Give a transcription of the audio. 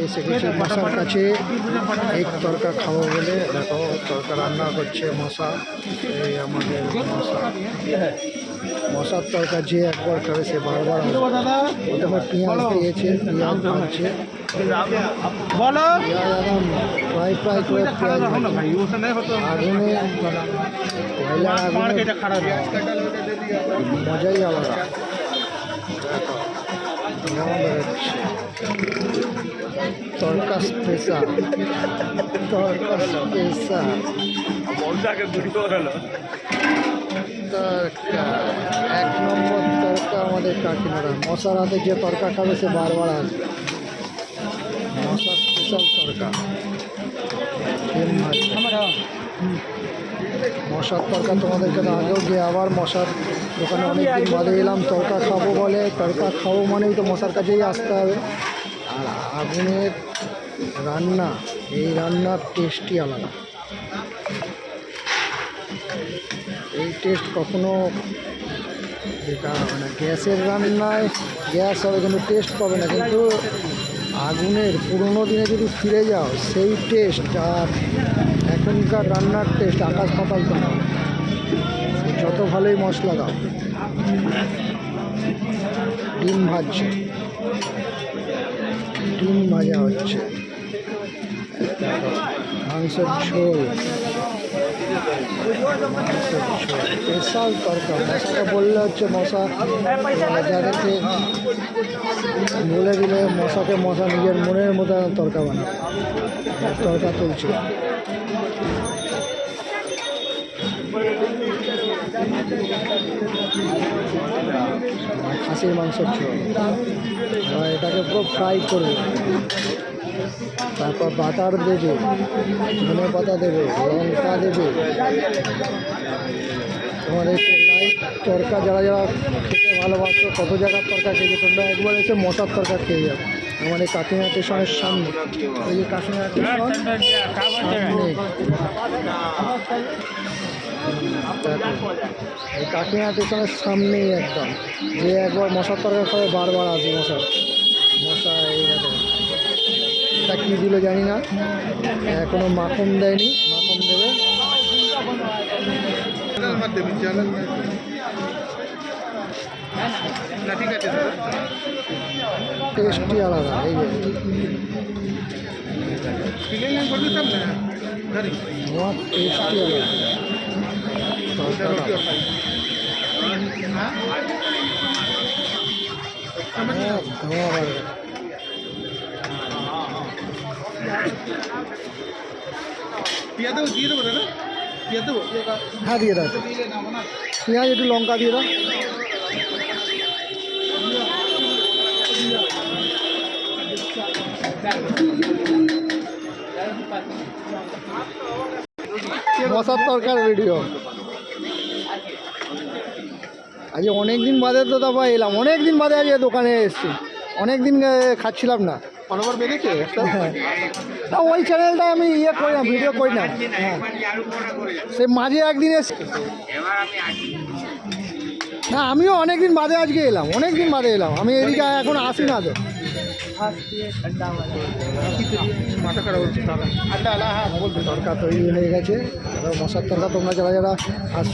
এসে গেছি মশার কাছে এক তরকা খাবো বলে। দেখো তরকা রান্না করছে মশা। এই আমাদের মশার তরকা যে একবার খাবে সে বারবার প্রথমে পেঁয়াজ দিয়েছে, পেঁয়াজ ভাজছে, ফ্রাই ফ্রাই করে পেঁয়াজ আগুনে কয়লার আগুনে মজাই আলাদা। তরকা স্পেশাল, তরকা স্পেশাল তরকা, এক নম্বর তরকা আমাদের কাকিনাড়া। মশার হাতে যে তরকা খাবে সে বারবার আসবে। মশা স্পেশাল তরকা, মশার তরকা তোমাদেরকে আগেও গিয়ে আবার মশার দোকানে অনেকদিন বাদে এলাম। তরকা খাবো বলে, তরকা খাবো মানেই তো মশার কাছেই আসতে হবে। আর আগুনের রান্না, এই রান্নার টেস্টই আলাদা। এই টেস্ট কখনো বেকার হবে না। গ্যাসের রান্নায় গ্যাস হবে কিন্তু টেস্ট পাবে না, কিন্তু আগুনের পুরোনো দিনে যদি ফিরে যাও সেই টেস্ট আর এখনকার রান্নার টেস্ট আকাশ পাতাল তো না। যত ভালোই মশলা দাও। ডিম ভাজছে, ডিম ভাজা হচ্ছে, মাংসের ঝোল, স্পেশাল তরকা। মশাকে বললে হচ্ছে মশা যাদেরকে বলে দিলে মশাকে মশা নিজের মনের মতো তরকা বানাবে। তরকা তুলছে, খাসির মাংসের ঝোল। এটাকে পুরো ফ্রাই করবে, তারপর বাটার দেবে, ধনে পাতা দেবে, লঙ্কা দেবে। তোমাদেরকে লাইট তরকা যারা যারা খেতে ভালোবাসো, কত জায়গার তরকা খেয়েছো তোমরা, একবার এসে মশার তরকা খেয়ে যাও। আমাদের কাকিনা স্টেশনের সামনে, এই যে কাকিনা স্টেশন সামনে, এই কাকিনা স্টেশনের সামনেই একদম। যে একবার মশার তরকা খাবে বারবার আসবে। মশা এই এটা কী দিল জানি না, এখনো মাখন দেয়নি, মাখন দেবে। টেস্টই আলাদা। এই যে আমার টেস্টই আলাদা। হ্যাঁ দিয়ে দাও, পেঁয়াজ একটু লঙ্কা দিয়ে দাও। মশার তরকার ভিডিও আজ অনেকদিন বাদে তো তারপর এলাম, অনেকদিন বাদে আজ দোকানে এসেছি। অনেকদিন খাচ্ছিলাম না। অনেকবার বেড়েছে না, ওই চ্যানেলটা আমি করি না, ভিডিও করি না। হ্যাঁ, সে মাঝে একদিন এসে না, আমিও অনেকদিন বাদে আজকে এলাম, অনেকদিন বাদে এলাম। আমি এদিকে এখন আসি না তো। তরকা তৈরি হয়ে গেছে। মশার তরকা তোমরা যারা যারা